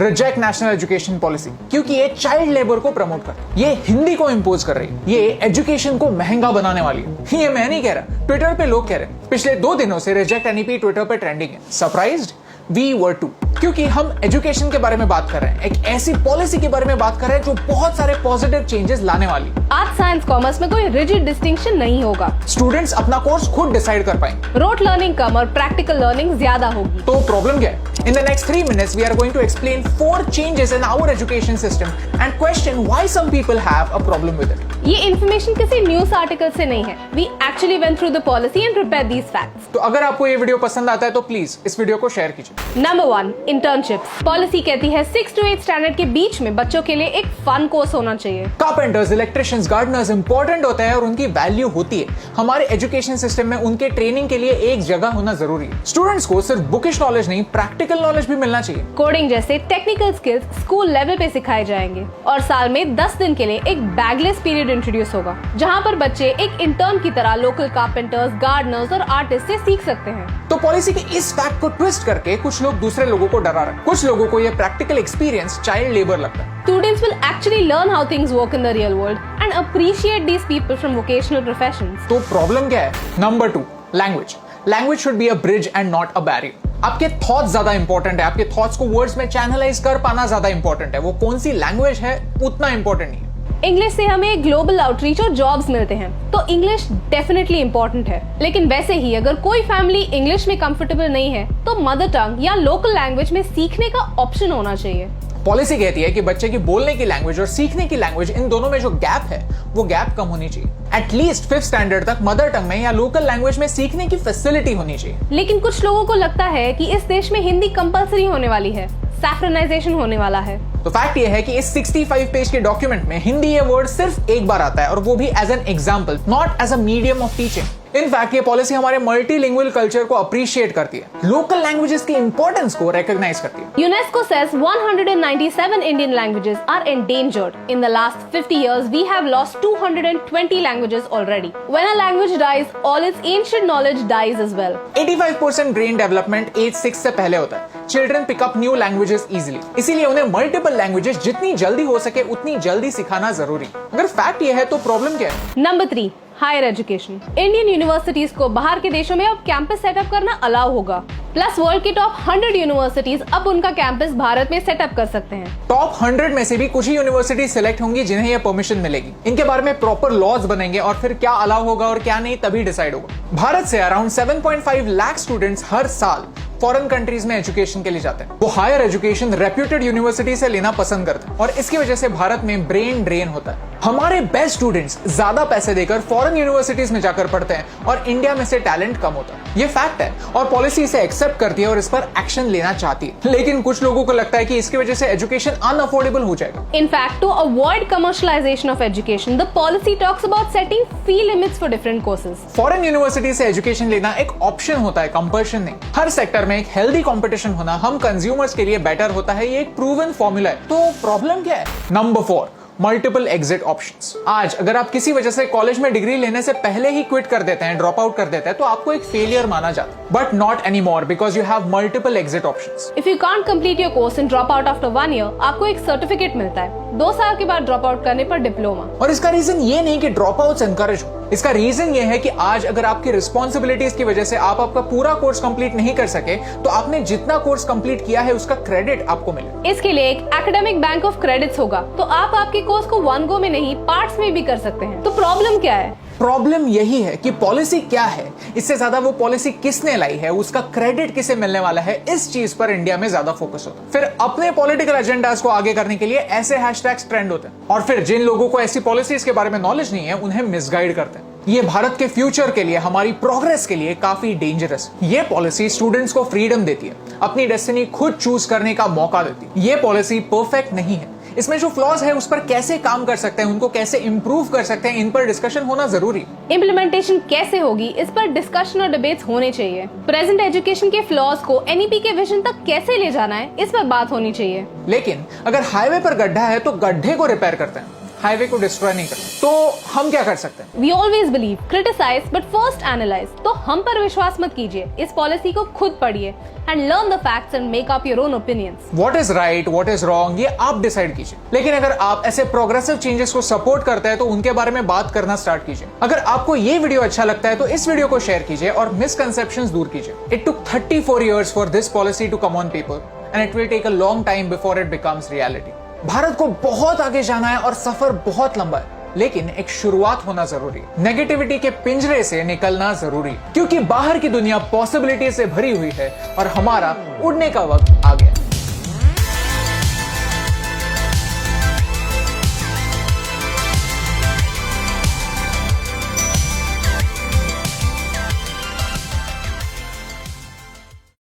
Reject national education policy, क्योंकि ये child labour को प्रमोट कर, ये हिंदी को इंपोज कर रही है, ये एजुकेशन को महंगा बनाने वाली है। ये मैं नहीं कह रहा, ट्विटर पे लोग कह रहे हैं। पिछले 2 दिनों से रिजेक्ट एनईपी ट्विटर पे ट्रेंडिंग है। सरप्राइज्ड? वी वर टू, क्योंकि हम एजुकेशन के बारे में बात कर रहे हैं, एक ऐसी पॉलिसी के बारे में बात कर रहे हैं जो बहुत सारे पॉजिटिव चेंजेस लाने वाली। आर्ट्स साइंस कॉमर्स में कोई रिजिड डिस्टिंक्शन नहीं होगा। स्टूडेंट्स अपना कोर्स खुद डिसाइड कर पाएंगे। रोट लर्निंग कम और प्रैक्टिकल लर्निंग ज्यादा होगी। तो प्रॉब्लम क्या है? In the next 3 minutes, we are going to explain 4 changes in our education system and question why some people have a problem with it. ये इन्फॉर्मेशन किसी न्यूज आर्टिकल से नहीं है। We actually went through the policy and prepared these facts. तो अगर आपको ये video पसंद आता है तो प्लीज इस वीडियो को शेयर कीजिए। Number 1, internships. पॉलिसी कहती है 6 to 8 स्टैंडर्ड के बीच में बच्चों के लिए एक फन कोर्स होना चाहिए। कारपेंटर्स, इलेक्ट्रिशियंस, गार्डनर्स इंपॉर्टेंट होते हैं और उनकी वैल्यू होती है। हमारे एजुकेशन सिस्टम में उनके ट्रेनिंग के लिए एक जगह होना जरूरी है। स्टूडेंट्स को सिर्फ बुकिश नॉलेज नहीं, प्रैक्टिकल नॉलेज भी मिलना चाहिए। कोडिंग जैसे टेक्निकल स्किल्स स्कूल लेवल पे सिखाए जाएंगे और साल में 10 दिन के लिए एक बैगलेस पीरियड इंट्रोड्यूस होगा, जहां पर बच्चे एक इंटर्न की तरह लोकल कारपेंटर्स, गार्डनर्स और आर्टिस्ट से सीख सकते हैं। तो पॉलिसी के इस फैक्ट को ट्विस्ट करके कुछ लोग दूसरे लोगों को डरा रहे हैं। कुछ लोगों को ये प्रैक्टिकल एक्सपीरियंस चाइल्ड लेबर लगता है। Students will actually learn how things work in the real world and appreciate these people from vocational professions. तो प्रॉब्लम क्या है? Number 2, language. Language should be a bridge and not a barrier. आपके thoughts ज्यादा important है, आपके thoughts को words में channelise कर पाना ज्यादा इंपॉर्टेंट है। वो कौन सी लैंग्वेज है उतना इंपॉर्टेंट नहीं है। इंग्लिश से हमें ग्लोबल आउटरीच और जॉब्स मिलते हैं, तो इंग्लिश डेफिनेटली इंपॉर्टेंट है। लेकिन वैसे ही अगर कोई फैमिली इंग्लिश में कंफर्टेबल नहीं है तो मदर टंग या लोकल लैंग्वेज में सीखने का ऑप्शन होना चाहिए। पॉलिसी कहती है कि बच्चे की बोलने की लैंग्वेज और सीखने की लैंग्वेज, इन दोनों में जो गैप है वो गैप कम होनी चाहिए। एटलीस्ट 5th स्टैंडर्ड तक मदर टंग में या लोकल लैंग्वेज में सीखने की फैसिलिटी होनी चाहिए। लेकिन कुछ लोगों को लगता है कि इस देश में हिंदी कंपलसरी होने वाली है, सैफ्रनाइजेशन होने वाला है। तो फैक्ट ये है कि इस 65 पेज के डॉक्यूमेंट में हिंदी ये वर्ड सिर्फ एक बार आता है, और वो भी as an example, not as a medium of teaching. In fact ये पॉलिसी हमारे मल्टीलिंगुअल कल्चर को अप्रिशिएट करती है, लोकल लैंग्वेजेस की इंपॉर्टेंस को रिकॉग्नाइज करती है। UNESCO says 197 Indian languages are endangered. In the last 50 years, we have lost 220 languages already. When a language dies, all its ancient knowledge dies as well. 85% brain development age 6 से पहले होता है। Children pick up new languages easily, इसीलिए उन्हें multiple languages जितनी जल्दी हो सके उतनी जल्दी सिखाना जरूरी। अगर फैक्ट ये है तो प्रॉब्लम क्या है? Number 3, higher education. Indian universities को बाहर के देशों में अब कैंपस सेटअप करना अलाउ होगा। प्लस वर्ल्ड की टॉप 100 यूनिवर्सिटीज अब उनका कैंपस भारत में सेटअप कर सकते हैं। टॉप 100 में से भी कुछ ही यूनिवर्सिटी सिलेक्ट होंगी जिन्हें यह परमिशन मिलेगी। इनके बारे में प्रॉपर लॉज बनेंगे और फिर क्या अलाउ होगा और क्या नहीं तभी डिसाइड होगा। भारत से अराउंड 7.5 लाख स्टूडेंट्स हर साल फॉरेन कंट्रीज में एजुकेशन के लिए जाते हैं। वो हायर एजुकेशन रेप्यूटेड यूनिवर्सिटी से लेना पसंद करते हैं और इसकी वजह से भारत में ब्रेन ड्रेन होता है। हमारे बेस्ट स्टूडेंट्स ज्यादा पैसे देकर फॉरेन यूनिवर्सिटीज में जाकर पढ़ते हैं और इंडिया में से टैलेंट कम होता है। ये फैक्ट है और पॉलिसी इसे एक्सेप्ट करती है और इस पर एक्शन लेना चाहती है। लेकिन कुछ लोगों को लगता है कि इसकी वजह से एजुकेशन अनअफोर्डेबल हो जाएगा। In fact, to avoid commercialization of education, the policy talks about setting fee limits for different courses. Foreign university से एजुकेशन लेना एक ऑप्शन होता है, कंपल्शन नहीं। हर सेक्टर में एक हेल्दी कंपटीशन होना हम कंज्यूमर्स के लिए बेटर होता है, ये एक प्रूवन फॉर्मूला है। तो प्रॉब्लम क्या है? Number 4, multiple exit options. आज अगर आप किसी वजह से कॉलेज में डिग्री लेने से पहले ही क्विट कर देते हैं, ड्रॉप आउट कर देते हैं, तो आपको एक फेलियर माना जाता है। But not any more, because you have multiple exit options. If you can't complete your course and drop out after 1 year, आपको एक सर्टिफिकेट मिलता है। 2 साल के बाद ड्रॉप आउट करने पर डिप्लोमा। और इसका रीजन ये नहीं कि ड्रॉप आउट्स एनकरेज हो, इसका रीजन ये है कि आज अगर आपकी रिस्पॉन्सिबिलिटीज की वजह से आप आपका पूरा कोर्स कंप्लीट नहीं कर सके, तो आपने जितना कोर्स कंप्लीट किया है उसका क्रेडिट आपको मिले। इसके लिए एक एकेडमिक बैंक ऑफ क्रेडिट्स होगा, तो आप आपके कोर्स को 1 गो में नहीं, पार्ट्स में भी कर सकते हैं। तो प्रॉब्लम क्या है? प्रॉब्लम यही है कि पॉलिसी क्या है, इससे ज्यादा वो पॉलिसी किसने लाई है, उसका क्रेडिट किसे मिलने वाला है, इस चीज पर इंडिया में ज्यादा फोकस होता है। फिर अपने पॉलिटिकल एजेंडास को आगे करने के लिए ऐसे हैशटैग्स ट्रेंड होते हैं और फिर जिन लोगों को ऐसी पॉलिसीज के बारे में नॉलेज नहीं है उन्हें मिसगाइड करते हैं। ये भारत के फ्यूचर के लिए, हमारी प्रोग्रेस के लिए काफी डेंजरस। ये पॉलिसी स्टूडेंट्स को फ्रीडम देती है, अपनी डेस्टिनी खुद चूज करने का मौका देती है। ये पॉलिसी परफेक्ट नहीं है, इसमें जो फ्लॉज है उस पर कैसे काम कर सकते हैं, उनको कैसे इंप्रूव कर सकते हैं, इन पर डिस्कशन होना जरूरी। इम्प्लीमेंटेशन कैसे होगी, इस पर डिस्कशन और डिबेट्स होने चाहिए। प्रेजेंट एजुकेशन के फ्लॉज को एनईपी के विजन तक कैसे ले जाना है, इस पर बात होनी चाहिए। लेकिन अगर हाईवे पर गड्ढा है तो गड्ढे को रिपेयर करते हैं, हाईवे को डिस्ट्रॉय नहीं करना। तो हम क्या कर सकते हैं? We always believe, criticize, but first analyze. तो हम पर विश्वास मत कीजिए, इस पॉलिसी को खुद पढ़िए and learn the facts and make up your own opinions. What is right, what is wrong, ये आप डिसाइड कीजिए। लेकिन अगर आप ऐसे प्रोग्रेसिव चेंजेस को सपोर्ट करते हैं तो उनके बारे में बात करना स्टार्ट कीजिए। अगर आपको ये वीडियो अच्छा लगता है तो इस वीडियो को शेयर कीजिए और मिसकंसेप्शंस दूर कीजिए। It took 34 years for this policy to come on paper and it will take a long time before it becomes reality. Bharat को बहुत आगे जाना है और सफर बहुत लंबा है, लेकिन एक शुरुआत होना जरूरी है। नेगेटिविटी के पिंजरे से निकलना जरूरी, क्योंकि बाहर की दुनिया पॉसिबिलिटी से भरी हुई है और हमारा उड़ने का वक्त